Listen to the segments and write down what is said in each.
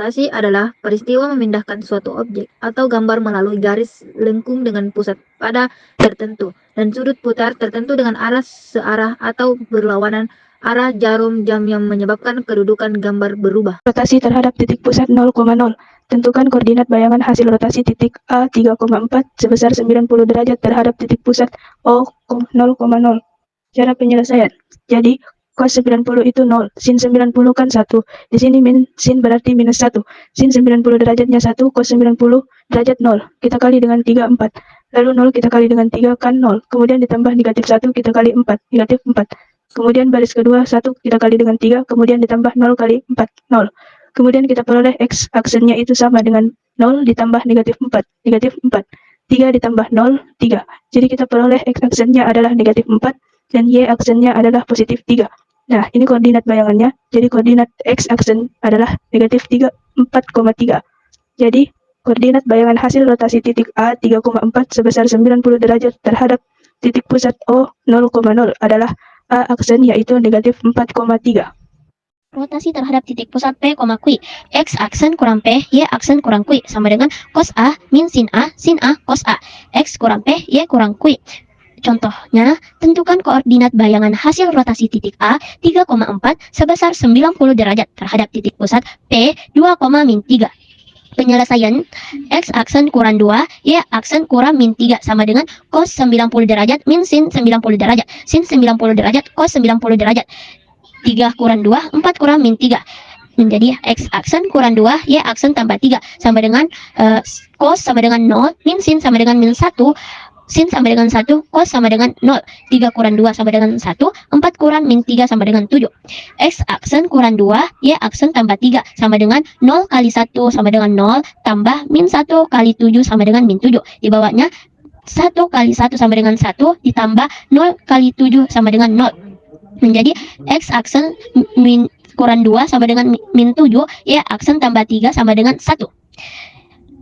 Rotasi adalah peristiwa memindahkan suatu objek atau gambar melalui garis lengkung dengan pusat pada tertentu dan sudut putar tertentu dengan arah searah atau berlawanan arah jarum jam yang menyebabkan kedudukan gambar berubah. Rotasi terhadap titik pusat 0,0. Tentukan koordinat bayangan hasil rotasi titik A 3,4 sebesar 90 derajat terhadap titik pusat O 0,0. Cara penyelesaian. Jadi, cos 90 itu 0, sin 90 kan 1. Di sini sin berarti minus 1. Sin 90 derajatnya 1, cos 90 derajat 0. Kita kali dengan 3, 4. Lalu 0 kita kali dengan 3 kan 0. Kemudian ditambah negatif 1 kita kali 4, negatif 4. Kemudian baris kedua 1 kita kali dengan 3, kemudian ditambah 0 kali 4, 0. Kemudian kita peroleh X aksennya itu sama dengan 0 ditambah negatif 4, negatif 4. 3 ditambah 0, 3. Jadi kita peroleh X aksennya adalah negatif 4 dan Y aksennya adalah positif 3. Nah, ini koordinat bayangannya. Jadi koordinat X aksen adalah negatif 3, 4,3. Jadi koordinat bayangan hasil rotasi titik A 3,4 sebesar 90 derajat terhadap titik pusat O 0,0 adalah A aksen yaitu negatif 4,3. Rotasi terhadap titik pusat P, Q. X aksen kurang P, Y aksen kurang Q sama dengan cos A min sin A cos A. X kurang P, Y kurang Q. Contohnya, tentukan koordinat bayangan hasil rotasi titik A 3,4 sebesar 90 derajat terhadap titik pusat P 2,-3. Penyelesaian, X aksen kurang 2, Y aksen kurang min 3 sama dengan cos 90 derajat min sin 90 derajat. Sin 90 derajat cos 90 derajat. 3 kurang 2, 4 kurang min 3. Menjadi X aksen kurang 2, Y aksen tambah 3 sama dengan cos sama dengan 0, min sin sama dengan min 1, sin sama dengan 1, cos sama dengan 0. 3 kurang 2 sama dengan 1, 4 kurang min 3 sama dengan 7. X aksen kurang 2, Y aksen tambah 3 sama dengan 0 kali 1 sama dengan 0 tambah min 1 kali 7 sama dengan min 7. Di bawahnya 1 kali 1 sama dengan 1 ditambah 0 kali 7 sama dengan 0. Menjadi X aksen min kurang 2 sama dengan min 7, Y aksen tambah 3 sama dengan 1.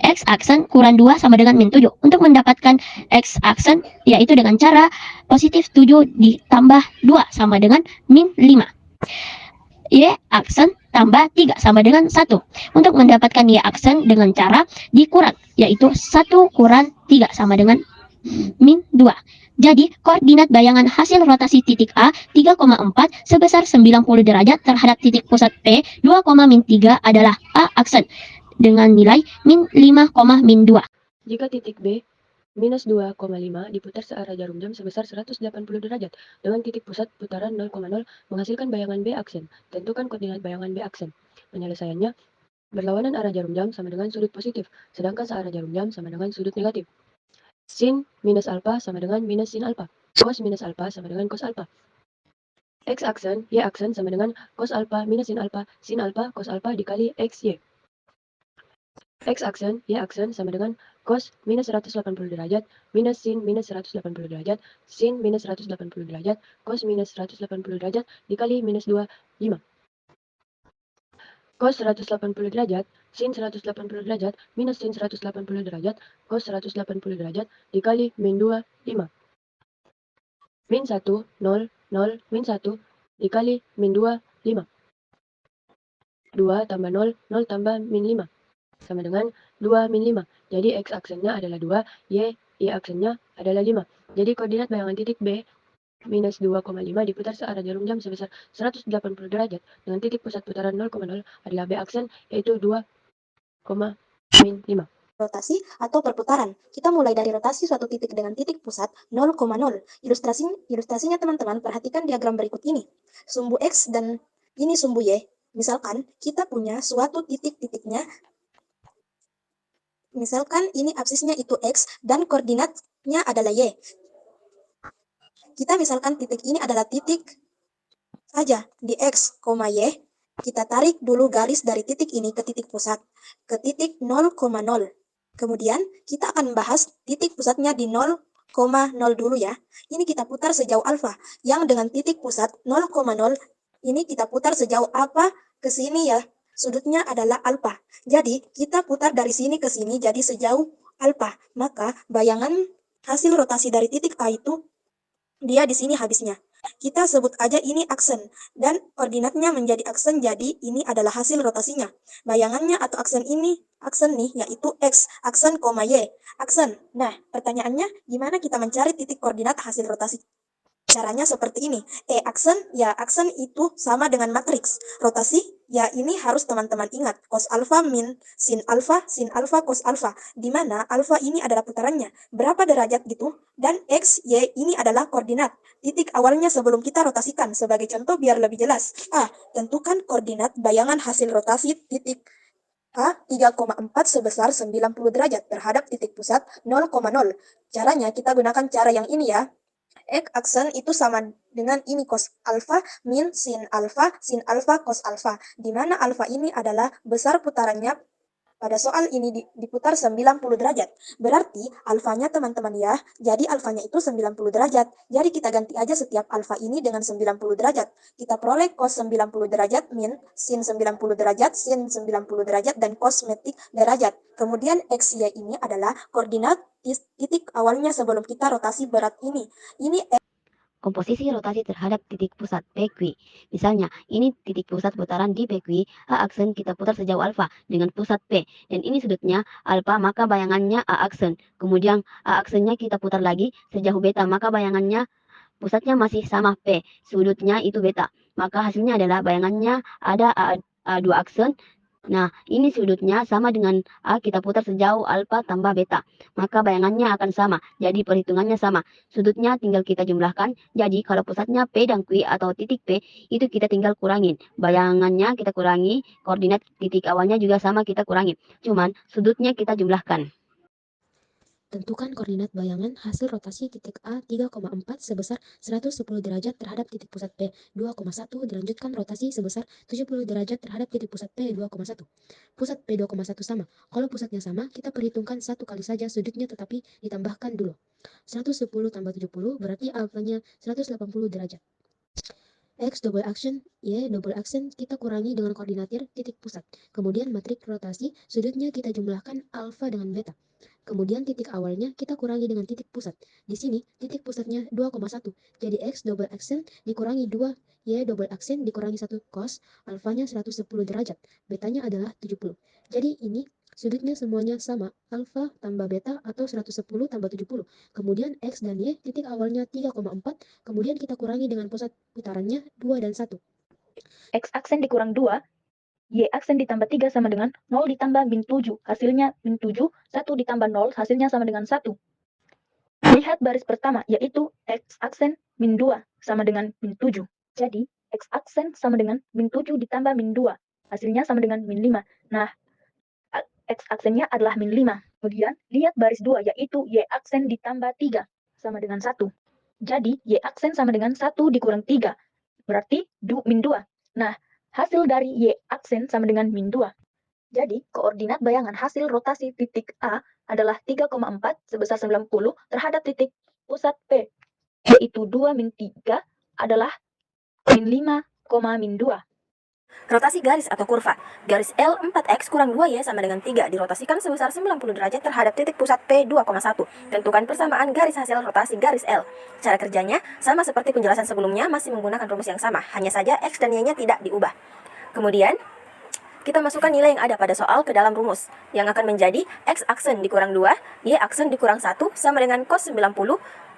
X aksen kurang 2 sama dengan min 7. Untuk mendapatkan X aksen yaitu dengan cara positif 7 ditambah 2 sama dengan min 5. Y aksen tambah 3 sama dengan 1. Untuk mendapatkan Y aksen dengan cara dikurang yaitu 1 kurang 3 sama dengan min 2. Jadi, koordinat bayangan hasil rotasi titik A 3,4 sebesar 90 derajat terhadap titik pusat P 2,-3 adalah A aksen dengan nilai min 5,-2. Jika titik B minus 2,5 diputar searah jarum jam sebesar 180 derajat dengan titik pusat putaran 0,0 menghasilkan bayangan B aksen. Tentukan koordinat bayangan B aksen. Penyelesaiannya, berlawanan arah jarum jam sama dengan sudut positif, sedangkan searah jarum jam sama dengan sudut negatif. Sin minus alfa sama dengan minus sin alfa. Cos minus alfa sama dengan cos alfa. X aksen, Y aksen sama dengan cos alfa minus sin alfa cos alfa dikali XY. X aksen, Y aksen sama dengan cos minus 180 derajat minus sin minus 180 derajat sin minus 180 derajat cos minus 180 derajat dikali minus 2, 5. Cos 180 derajat sin 180 derajat minus sin 180 derajat cos 180 derajat dikali min 2, 5. Min 1, 0, 0, min 1 dikali min 2, 5. 2 tambah 0, 0 tambah min 5. Sama dengan 2 min 5. Jadi X aksennya adalah 2, Y aksennya adalah 5. Jadi koordinat bayangan titik B minus 2,5 diputar searah jarum jam sebesar 180 derajat dengan titik pusat putaran 0,0 adalah B aksen yaitu 2, min 5. Rotasi atau perputaran. Kita mulai dari rotasi suatu titik dengan titik pusat 0,0. Ilustrasinya teman-teman perhatikan diagram berikut ini. Sumbu X dan ini sumbu Y. Misalkan kita punya suatu titik-titiknya. Misalkan ini absisnya itu X dan koordinatnya adalah Y. Kita misalkan titik ini adalah titik saja di X, Y. Kita tarik dulu garis dari titik ini ke titik pusat, ke titik 0,0. Kemudian kita akan bahas titik pusatnya di 0,0 dulu ya. Ini kita putar sejauh alfa. Yang dengan titik pusat 0,0 ini kita putar sejauh apa ke sini ya. Sudutnya adalah alfa. Jadi kita putar dari sini ke sini jadi sejauh alfa. Maka bayangan hasil rotasi dari titik A itu dia di sini habisnya. Kita sebut aja ini aksen, dan koordinatnya menjadi aksen, jadi ini adalah hasil rotasinya. Bayangannya atau aksen nih, yaitu X, aksen, Y, aksen. Nah, pertanyaannya, gimana kita mencari titik koordinat hasil rotasi? Caranya seperti ini. Aksen, ya aksen itu sama dengan matriks. Rotasi, ya ini harus teman-teman ingat. Cos alfa min sin alfa, cos alfa. Di mana alfa ini adalah putarannya. Berapa derajat gitu. Dan X, Y ini adalah koordinat. Titik awalnya sebelum kita rotasikan. Sebagai contoh biar lebih jelas. Tentukan koordinat bayangan hasil rotasi titik A 3,4 sebesar 90 derajat terhadap titik pusat 0,0. Caranya kita gunakan cara yang ini ya. X aksen itu sama dengan ini cos alfa min sin alfa cos alfa, di mana alfa ini adalah besar putarannya. Pada soal ini diputar 90 derajat. Berarti alfanya teman-teman ya, jadi alfanya itu 90 derajat. Jadi kita ganti aja setiap alfa ini dengan 90 derajat. Kita peroleh cos 90 derajat min sin 90 derajat, sin 90 derajat, dan kosmetik derajat. Kemudian x, y ini adalah koordinat titik awalnya sebelum kita rotasi berat ini. Ini Komposisi rotasi terhadap titik pusat PQ. Misalnya, ini titik pusat putaran di PQ, A aksen kita putar sejauh alfa dengan pusat P, dan ini sudutnya alfa, maka bayangannya A aksen. Kemudian A aksennya kita putar lagi sejauh beta, maka bayangannya pusatnya masih sama P, sudutnya itu beta. Maka hasilnya adalah bayangannya ada A2 aksen. Nah, ini sudutnya sama dengan A kita putar sejauh alfa tambah beta. Maka bayangannya akan sama, jadi perhitungannya sama. Sudutnya tinggal kita jumlahkan, jadi kalau pusatnya P dan Q atau titik P, itu kita tinggal kurangin. Bayangannya kita kurangi, koordinat titik awalnya juga sama kita kurangi. Cuman sudutnya kita jumlahkan. Tentukan koordinat bayangan hasil rotasi titik A 3,4 sebesar 110 derajat terhadap titik pusat P 2,1 dilanjutkan rotasi sebesar 70 derajat terhadap titik pusat P 2,1. Pusat P 2,1 sama. Kalau pusatnya sama, kita perhitungkan satu kali saja sudutnya tetapi ditambahkan dulu. 110 tambah 70 berarti alfanya 180 derajat. X double action, Y double action kita kurangi dengan koordinatir titik pusat. Kemudian matrik rotasi, sudutnya kita jumlahkan alfa dengan beta. Kemudian titik awalnya kita kurangi dengan titik pusat. Di sini titik pusatnya 2,1. Jadi X double action dikurangi 2, Y double action dikurangi 1 cos, alfanya 110 derajat. Betanya adalah 70. Jadi ini sudutnya semuanya sama, alfa tambah beta atau 110 tambah 70. Kemudian X dan Y titik awalnya 3,4, kemudian kita kurangi dengan pusat putarannya 2 dan 1. X aksen dikurang 2, Y aksen ditambah 3 sama dengan 0 ditambah min 7, hasilnya min 7, 1 ditambah 0, hasilnya sama dengan 1. Lihat baris pertama, yaitu X aksen min 2 sama dengan min 7. Jadi, X aksen sama dengan min 7 ditambah min 2, hasilnya sama dengan min 5. Nah, X aksennya adalah min 5. Kemudian, lihat baris 2, yaitu Y aksen ditambah 3 sama dengan 1. Jadi, Y aksen sama dengan 1 dikurang 3, berarti min 2. Nah, hasil dari Y aksen sama dengan min 2. Jadi, koordinat bayangan hasil rotasi titik A adalah 3,4 sebesar 90 terhadap titik pusat P, yaitu 2 min 3 adalah min 5, min 2. Rotasi garis atau kurva. Garis L 4X kurang 2Y sama dengan 3 dirotasikan sebesar 90 derajat terhadap titik pusat P 2,1. Tentukan persamaan garis hasil rotasi garis L. Cara kerjanya sama seperti penjelasan sebelumnya, masih menggunakan rumus yang sama, hanya saja X dan Y-nya tidak diubah. Kemudian, kita masukkan nilai yang ada pada soal ke dalam rumus, yang akan menjadi X aksen dikurang 2, Y aksen dikurang 1 sama dengan cos 90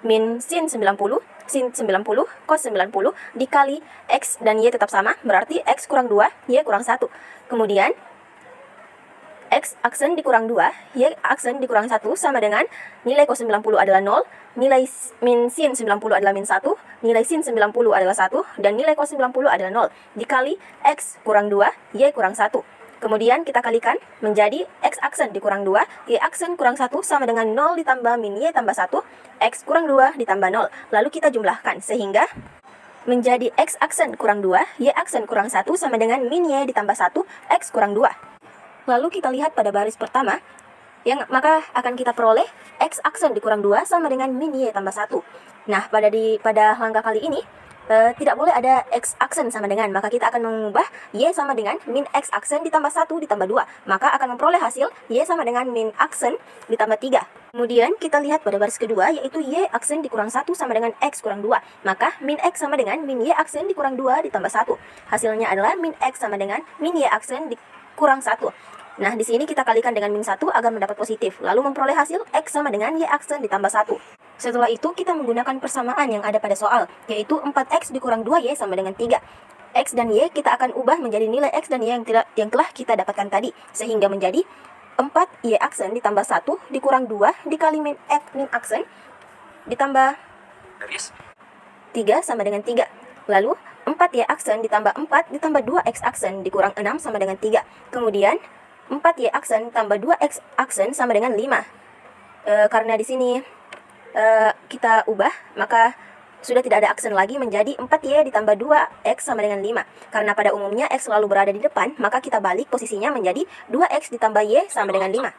min sin 90, sin 90, cos 90 dikali X dan Y tetap sama, berarti X kurang 2, Y kurang 1. Kemudian, X aksen dikurang 2, Y aksen dikurang 1 sama dengan nilai cos 90 adalah 0, nilai min sin 90 adalah min 1, nilai sin 90 adalah 1, dan nilai cos 90 adalah 0, dikali X kurang 2, Y kurang 1. Kemudian kita kalikan menjadi X aksen dikurang 2, Y aksen kurang 1 sama dengan 0 ditambah min Y tambah 1, X kurang 2 ditambah 0. Lalu kita jumlahkan sehingga menjadi X aksen kurang 2, Y aksen kurang 1 sama dengan min Y ditambah 1, X kurang 2. Lalu kita lihat pada baris pertama, maka akan kita peroleh X aksen dikurang 2 sama dengan min Y tambah 1. Nah, pada langkah kali ini, tidak boleh ada X aksen sama dengan, maka kita akan mengubah Y sama dengan min X aksen ditambah 1 ditambah 2. Maka akan memperoleh hasil Y sama dengan min aksen ditambah 3. Kemudian kita lihat pada baris kedua, yaitu Y aksen dikurang 1 sama dengan X kurang 2. Maka min X sama dengan min Y aksen dikurang 2 ditambah 1. Hasilnya adalah min X sama dengan min Y aksen dikurang 1. Nah, di sini kita kalikan dengan min 1 agar mendapat positif, lalu memperoleh hasil X sama dengan Y aksen ditambah 1. Setelah itu, kita menggunakan persamaan yang ada pada soal, yaitu 4X dikurang 2Y sama dengan 3. X dan Y kita akan ubah menjadi nilai X dan Y yang telah kita dapatkan tadi, sehingga menjadi 4Y aksen ditambah 1 dikurang 2 dikali min aksen ditambah 3 sama dengan 3. Lalu 4Y aksen ditambah 4 ditambah 2X aksen dikurang 6 sama dengan 3. Kemudian 4Y aksen tambah 2X aksen sama dengan 5. Karena di sini kita ubah, maka sudah tidak ada aksen lagi, menjadi 4Y ditambah 2X sama dengan 5. Karena pada umumnya X selalu berada di depan, maka kita balik posisinya menjadi 2X ditambah Y sama dengan 5.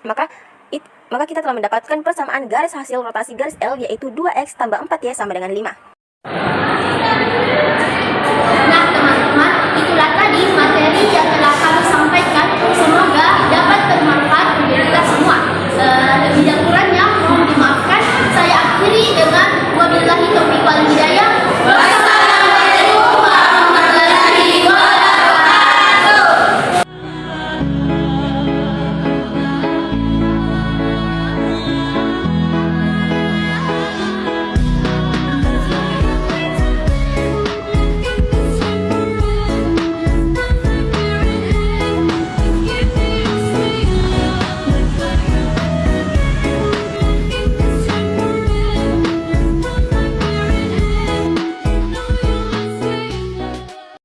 Maka kita telah mendapatkan persamaan garis hasil rotasi garis L, yaitu 2X tambah 4Y sama dengan 5.